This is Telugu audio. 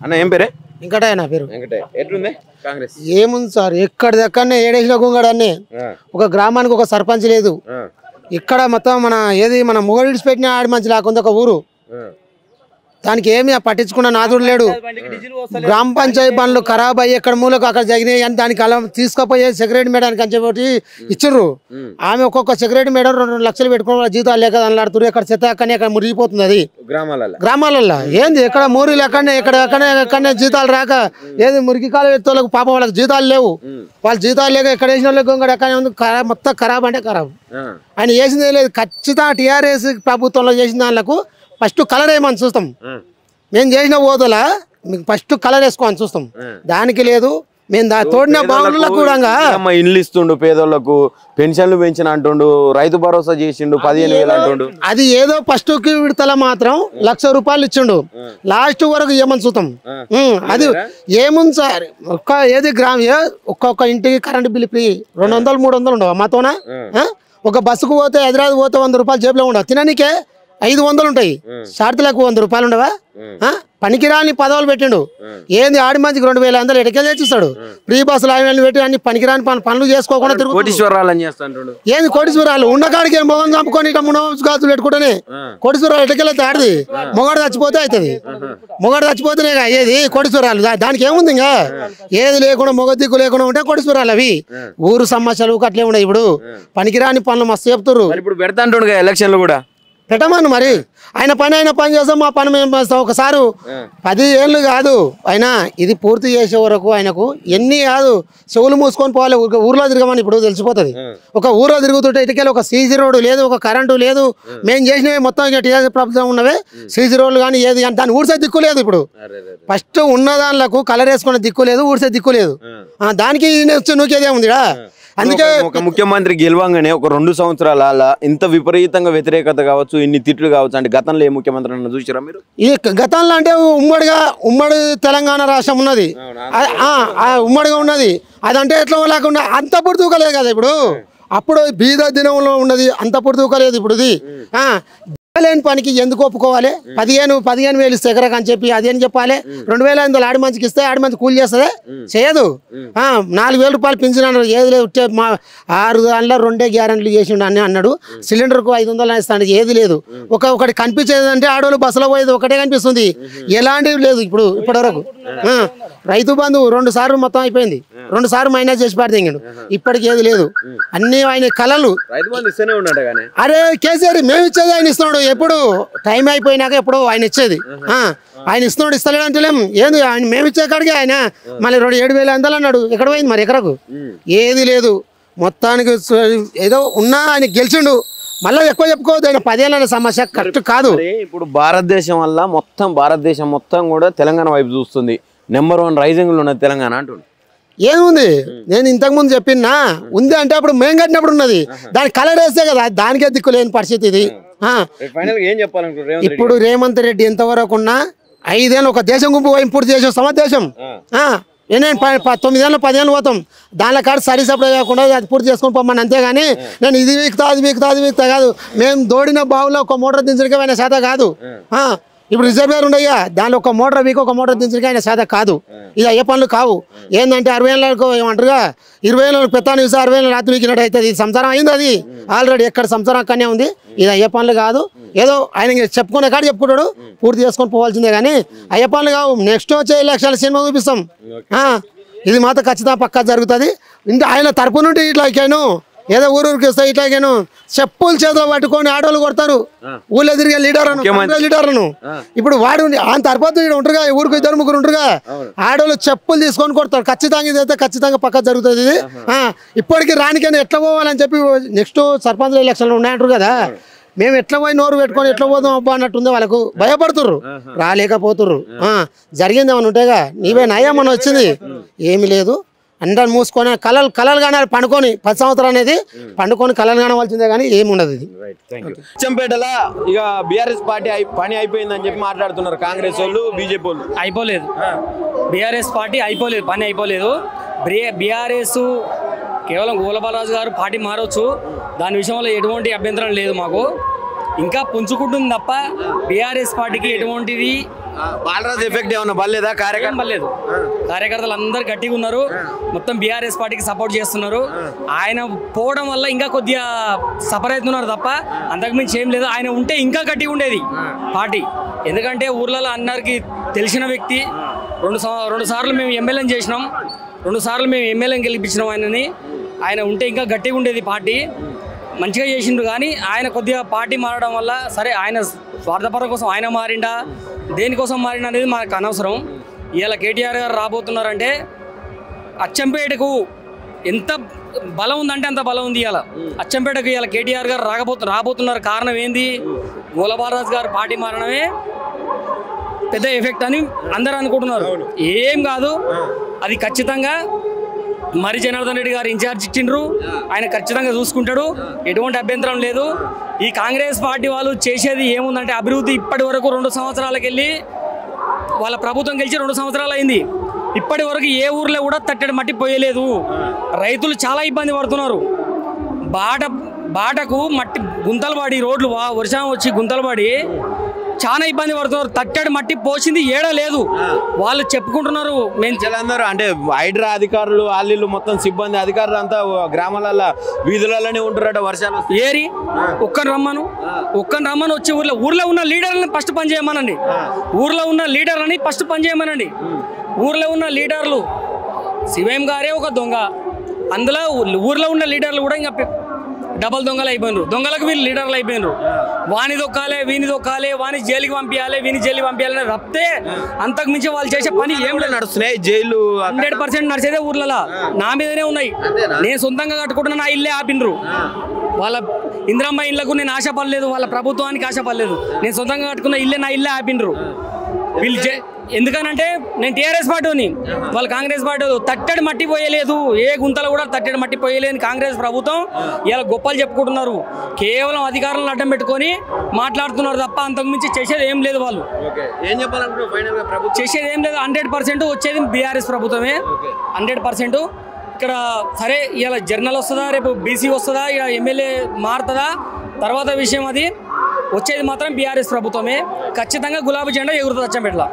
అన్న ఏం పేరే? వెంకటయ్య నా పేరు. వెంకటయ్య. ఎట్లుంది కాంగ్రెస్? ఏముంది సార్, ఎక్కడిదక్కడనే ఏడేసిన గుంగడాన్ని. ఒక గ్రామానికి ఒక సర్పంచ్ లేదు. ఇక్కడ మొత్తం మన ఏది మన మొగడిసి పెట్టిన ఆడి మంచి లేకుండా ఒక ఊరు, దానికి ఏమి పట్టించుకున్న నాదుడు లేడు. గ్రామ పంచాయతీ పనులు ఖరాబ్ అయ్యి ఎక్కడ మూలకు అక్కడ జరిగినాయి అని దానికి అలా తీసుకుపోయే సెక్రటరీ మేడానికి అని చెప్పి ఇచ్చిర్రు. ఆమె ఒక్కొక్క సెక్రటరీ మేడం 2 లక్షలు పెట్టుకుని జీతాలు లేక అన్నాడుతున్నారు. ఎక్కడ చెత్త అక్కడనే అక్కడ మురిగిపోతుంది అది గ్రామాలలో. ఏంది ఎక్కడ మూరీలు ఎక్కడనే ఎక్కడనే జీతాలు రాక ఏది మురికి కాల వ్యక్తులకు పాపం వాళ్ళకి జీతాలు లేవు. వాళ్ళ జీతాలు లేక ఎక్కడ వేసిన వాళ్ళకి ఇంకొకటి ఎక్కడ ఉంది మొత్తం ఖరాబ్ అంటే ఖరాబ్. ఆయన చేసింది లేదు. ఖచ్చితంగా టీఆర్ఎస్ ప్రభుత్వంలో చేసిన దానిలకు ఫస్ట్ కలర్ వేయమని చూస్తాం. మేము చేసిన ఓదలా మీకు ఫస్ట్ కలర్ వేసుకోమని చూస్తాం. దానికి లేదు. మేము తోడిన బావులకు కూడా ఇల్లు ఇస్తుండు, పేదోళ్లకు పెన్షన్లు పెంచిన అంటుండు, రైతు భరోసా చేసిండు 15,000 అంటుండు. అది ఏదో ఫస్ట్ కి విడతల మాత్రం 1,00,000 రూపాయలు ఇచ్చిండు. లాస్ట్ వరకు ఏమని చూస్తాం. అది ఏముంది సార్, ఏది ఒక్కొక్క ఇంటికి కరెంట్ బిల్ ఫ్రీ 200-300 ఉండవు మాతోన. ఒక బస్సుకు పోతే హైదరాబాద్ పోతే 100 రూపాయలు జేబులో ఉండవు. తిననికే 500 ఉంటాయి. షార్ట్లకు 100 రూపాయలు ఉండవా? పనికిరాని పదవులు పెట్టిండు. ఏంది ఆడి మంచికి 2,500 ఎటకెళ్ళి తెచ్చిస్తాడు. ఫ్రీ బస్సులు ఆయన పెట్టి అన్ని పనికిరాని పనులు చేసుకోకుండా తిరుగు. ఏంది కోటీశ్వరాలు ఉన్నకాడికి మొగం చంపుకొని ఇక మునగాజులు పెట్టుకుంటేనే కోటీశ్వరాలు ఎటకెళ్ళి ఆడిది. మొగడు చచ్చిపోతే అవుతుంది. మొగడు చచ్చిపోతేనే అయ్యేది కోటీశ్వరాలు. దానికి ఏముంది ఇంకా ఏది లేకుండా మొగ దిక్కు లేకుండా ఉంటే కోటీశ్వరాలు. అవి ఊరు సమస్యలు అట్లే ఉన్నాయి. ఇప్పుడు పనికిరాని పనులు మస్తు చెప్తారు. ఇప్పుడు పెడతా అంటుండగా ఎలక్షన్లు కూడా పెట్టమను. మరి ఆయన పని చేస్తాం, మా పని మేము చేస్తాం. ఒకసారి 10 ఏళ్ళు కాదు అయినా ఇది పూర్తి చేసే వరకు ఆయనకు ఎన్ని కాదు చెవులు మూసుకొని పోవాలి. ఊర్లో తిరగమని ఇప్పుడు తెలిసిపోతుంది. ఒక ఊర్లో తిరుగుతుంటే ఇటుకెళ్ళి ఒక సీసీ రోడ్డు లేదు, ఒక కరెంటు లేదు. మేము చేసినవి మొత్తం టీఆర్ఎస్ ప్రభుత్వం ఉన్నవే సీసీ రోడ్లు కానీ ఏది దాన్ని ఊడ్చే దిక్కు లేదు. ఇప్పుడు ఫస్ట్ ఉన్న దానిలకు కలర్ వేసుకునే దిక్కు లేదు, ఊడ్చే దిక్కు లేదు. దానికి నూకేదే ఉందిడా. అందుకే ఒక ముఖ్యమంత్రి గెలవంగానే ఒక 2 సంవత్సరాల ఇంత విపరీతంగా వ్యతిరేకత కావచ్చు, ఇన్ని తిట్లు కావచ్చు అంటే గతంలో ఏ ముఖ్యమంత్రి అన్న చూసారా మీరు? ఈ గతంలో అంటే ఉమ్మడి తెలంగాణ రాష్ట్రం ఉన్నది, ఉమ్మడిగా ఉన్నది. అదంటే ఎట్లా లేకుండా అంత పొడి తూకలేదు కదా. ఇప్పుడు అప్పుడు బీద దినంలో ఉన్నది, అంత పొడి తూకలేదు. ఇప్పుడు ఇది లేని పనికి ఎందుకు ఒప్పుకోవాలి? 15,000 ఇస్తే ఎకరకు అని చెప్పి అదేం చెప్పాలి? 2,500 ఆడి మంచికి ఇస్తే ఆడి మంచి కూలి చేస్తుంది చేయదు. 4,000 రూపాయలు పెంచిన ఏది లేదు. 6 దాంట్లో 2 గ్యారెంటీలు చేసిండు అని అన్నాడు. సిలిండర్కు 500 ఇస్తాడు. ఏది లేదు. ఒకటి కనిపించేది అంటే ఆడవాళ్ళు బస్సులో పోయేది ఒకటే కనిపిస్తుంది. ఎలాంటివి లేదు. ఇప్పటివరకు రైతు బంధు 2 సార్లు మొత్తం అయిపోయింది. 2 సార్లు మైనస్ చేసి పడితేంగాడు. ఇప్పటికి ఏది లేదు. అన్ని ఆయన కళలు. అరే కేసీఆర్ మేము ఇచ్చేది ఆయన ఇస్తున్నాడు. ఎప్పుడు టైం అయిపోయినాక ఎప్పుడు ఆయన ఇచ్చేది. ఆయన ఇస్తున్నాడు, ఇస్తలేడు అంటలేం. ఏంది ఆయన మేము ఇచ్చే కాడికి ఆయన మళ్ళీ 7,500 అన్నాడు. ఎక్కడ పోయింది మరి ఎకరకు? ఏది లేదు. మొత్తానికి ఏదో ఉన్నా ఆయన గెలిచిండు. మళ్ళీ ఎక్కువ చెప్పుకోవద్దు. ఆయన 10 ఏళ్ళ సమస్య కరెక్ట్ కాదు. ఇప్పుడు భారతదేశం వల్ల భారతదేశం మొత్తం కూడా తెలంగాణ వైపు చూస్తుంది. నెంబర్ 1 రైజింగ్ లో ఉన్నది తెలంగాణ అంటుంది. ఏముంది? నేను ఇంతకుముందు చెప్పినా ఉంది అంటే అప్పుడు మేము కట్టినప్పుడు ఉన్నది. దానికి కలర్ వేస్తే కదా, దానికే దిక్కు లేని పరిస్థితి ఇది. ఇప్పుడు రేవంత్ రెడ్డి ఎంతవరకు ఉన్నా 5 ఏళ్ళు ఒక దేశం గుంపు పూర్తి చేసే దేశం. నేను 9 ఏళ్ళు 10 ఏళ్ళు పోతాం. దానిలో కాదు సరి సప్లై కాకుండా అది పూర్తి చేసుకొని పోమని. అంతేగాని నేను ఇది వీక్తా కాదు. మేము దోడిన బావులో ఒక మోటార్ దించడానికి ఆయన శాత కాదు. ఇప్పుడు రిజర్వేర్ ఉండయ్యా, దానిలో ఒక మోటార్ వీక్ ఒక మోటార్ దించడానికి ఆయన శాత కాదు. ఇది అయ్యే పనులు కావు. ఏంటంటే 60 ఏళ్ళకు ఏమంటారుగా 20 ఏళ్ళకు పెత్తాను చూసి 60 ఏళ్ళు రాత్రి వీకినట్టు అవుతుంది. ఇది సంసారం అయింది. అది ఆల్రెడీ ఎక్కడ సంసారం అక్కడనే ఉంది. ఇది అయ్యే పనులు కాదు. ఏదో ఆయన చెప్పుకునే కాదు చెప్పుకుంటాడు, పూర్తి చేసుకొని పోవాల్సిందే. కానీ అయ్యే పనులు కావు. నెక్స్ట్ వచ్చే ఎలక్షన్ల సినిమా చూపిస్తాం. ఇది మాత్రం ఖచ్చితంగా పక్కా జరుగుతుంది. ఇంకా ఆయన తరపు నుండి ఇట్లాగాను ఏదో ఊరికి వస్తాయి. ఇట్లాగాను చెప్పులు చేతిలో పట్టుకొని ఆడోళ్ళు కొడతారు. ఊళ్ళో తిరిగే లీడర్లను. ఇప్పుడు వాడు ఆయన తరపున ఉంటారుగా, ఊరికి 2-3 ఉంటారుగా. ఆడోళ్ళు చెప్పులు తీసుకొని కొడతారు. ఖచ్చితంగా ఇదైతే ఖచ్చితంగా పక్కా జరుగుతుంది. ఇది ఇప్పటికీ రానికైనా ఎట్లా పోవాలని చెప్పి నెక్స్ట్ సర్పంచ్ ఎలక్షన్లు ఉన్నాయంటారు కదా. మేము ఎట్లా పోయి నోరు పెట్టుకొని ఎట్లా పోదాం అబ్బా అన్నట్టుంది. వాళ్ళకు భయపడుతుర్రు, రాలేకపోతుర్రు. జరిగింది ఏమన్నా ఉంటేగా నీవే నయమని వచ్చింది. ఏమి లేదు. అందరు మూసుకొని కలలు కానాలి. పండుకొని 10 సంవత్సరాలు అనేది పండుకొని కలలు కానవలసిందే కానీ ఏమి ఉండదు. ఇది అచ్చంపేటలో ఇక బీఆర్ఎస్ పార్టీ పని అయిపోయిందని చెప్పి మాట్లాడుతున్నారు కాంగ్రెస్ వాళ్ళు, బీజేపీ వాళ్ళు. అయిపోలేదు. బీఆర్ఎస్ పార్టీ అయిపోలేదు, పని అయిపోలేదు. బీఆర్ఎస్ కేవలం గోలబాలరాజు గారు పార్టీ మారవచ్చు, దాని విషయంలో ఎటువంటి అభ్యంతరం లేదు మాకు. ఇంకా పుంజుకుంటుంది తప్ప బీఆర్ఎస్ పార్టీకి ఎటువంటిది బాలరాజ్ ఎఫెక్ట్ ఏమన్నా పర్లేదా కార్యక్రమం? పర్లేదు. కార్యకర్తలు అందరు గట్టిగా ఉన్నారు, మొత్తం బీఆర్ఎస్ పార్టీకి సపోర్ట్ చేస్తున్నారు. ఆయన పోవడం వల్ల ఇంకా కొద్దిగా సఫర్ అవుతున్నారు తప్ప అంతకుమించి ఏం లేదు. ఆయన ఉంటే ఇంకా గట్టిగా ఉండేది పార్టీ. ఎందుకంటే ఊర్లలో అందరికి తెలిసిన వ్యక్తి. రెండు సార్లు మేము ఎమ్మెల్యేని చేసినాం, 2 సార్లు మేము ఎమ్మెల్యేని గెలిపించినాం ఆయనని. ఆయన ఉంటే ఇంకా గట్టిగా ఉండేది పార్టీ. మంచిగా చేసిండు. కానీ ఆయన కొద్దిగా పార్టీ మారడం వల్ల సరే, ఆయన స్వార్థపరం కోసం ఆయన మారిండా, దేనికోసం మారిండా అనేది మనకు అనవసరం. ఇవాళ కేటీఆర్ గారు రాబోతున్నారంటే అచ్చంపేటకు ఎంత బలం ఉందంటే అంత బలం ఉంది. ఇవాళ అచ్చంపేటకు ఇవాళ కేటీఆర్ గారు రాబోతున్నారు. కారణం ఏంది? గోలబాలరాజు గారు పార్టీ మారడమే పెద్ద ఎఫెక్ట్ అని అందరూ అనుకుంటున్నారు. ఏం కాదు, అది ఖచ్చితంగా మరి జనార్దన్ రెడ్డి గారు ఇన్ఛార్జ్ ఇచ్చిండ్రు. ఆయన ఖచ్చితంగా చూసుకుంటాడు, ఎటువంటి అభ్యంతరం లేదు. ఈ కాంగ్రెస్ పార్టీ వాళ్ళు చేసేది ఏముందంటే అభివృద్ధి. ఇప్పటి వరకు 2 సంవత్సరాలకు వెళ్ళి వాళ్ళ ప్రభుత్వం గెలిచి 2 సంవత్సరాలు అయింది. ఇప్పటి వరకు ఏ ఊర్లో కూడా తట్టడి మట్టి పోయలేదు. రైతులు చాలా ఇబ్బంది పడుతున్నారు. బాటకు మట్టి గుంతలు పడి, రోడ్లు వర్షం వచ్చి గుంతలు పడి చాలా ఇబ్బంది పడుతున్నారు. తట్టడి మట్టి పోసింది ఏడా లేదు. వాళ్ళు చెప్పుకుంటున్నారు మేము అందరూ అంటే హైడ్రా అధికారులు వాళ్ళు మొత్తం సిబ్బంది అధికారులు అంతా గ్రామాలలో వీధులలోనే ఉంటున్నారట. వర్షాలు ఏరి ఒక్కని రమ్మను వచ్చి ఊర్లో ఉన్న లీడర్ని ఫస్ట్ పని చేయమనండి. ఊర్లో ఉన్న లీడర్ని ఫస్ట్ పని చేయమనండి. ఊర్లో ఉన్న లీడర్లు శివేం గారే ఒక దొంగ. అందులో ఊర్లో ఉన్న లీడర్లు కూడా ఇంకా డబల్ దొంగలు అయిపోయినారు. దొంగలకు వీళ్ళు లీడర్లు అయిపోయినారు. వాని దొక్కాలి, వీని దొక్కాలి, వాని జైలుకి పంపించాలి, వీని జైలుకి పంపించాలని తప్పితే అంతకు మించి వాళ్ళు చేసే పని ఏం నడుస్తున్నాయి. జైలు 100% నడిచేదే ఊర్లలో నా మీదనే ఉన్నాయి. నేను సొంతంగా కట్టుకుంటున్నా, నా ఇల్లే ఆపినరు. వాళ్ళ ఇందిరమ్మ ఇళ్లకు నేను ఆశపడలేదు, వాళ్ళ ప్రభుత్వానికి ఆశపడలేదు. నేను సొంతంగా కట్టుకున్న ఇల్లే నా ఇల్లే ఆపినరు వీళ్ళు. ఎందుకనంటే నేను టీఆర్ఎస్ పార్టీని, వాళ్ళు కాంగ్రెస్ పార్టీ. తట్టడి మట్టి పోయలేదు, ఏ గుంతలు కూడా తట్టడి మట్టి పోయలేని కాంగ్రెస్ ప్రభుత్వం ఇలా గొప్పలు చెప్పుకుంటున్నారు. కేవలం అధికారులను అడ్డం పెట్టుకొని మాట్లాడుతున్నారు తప్ప అంతకుమించి చేసేది ఏం లేదు. వాళ్ళు చేసేది ఏం లేదు. 100% వచ్చేది బీఆర్ఎస్ ప్రభుత్వమే. 100%. ఇక్కడ సరే ఇలా జర్నల్ వస్తుందా, రేపు బీసీ వస్తుందా, ఇలా ఎమ్మెల్యే మారుతుందా తర్వాత విషయం. అది వచ్చేది మాత్రం బీఆర్ఎస్ ప్రభుత్వమే. ఖచ్చితంగా గులాబీ జెండా ఎగురుతుంది అచ్చంపేటలో.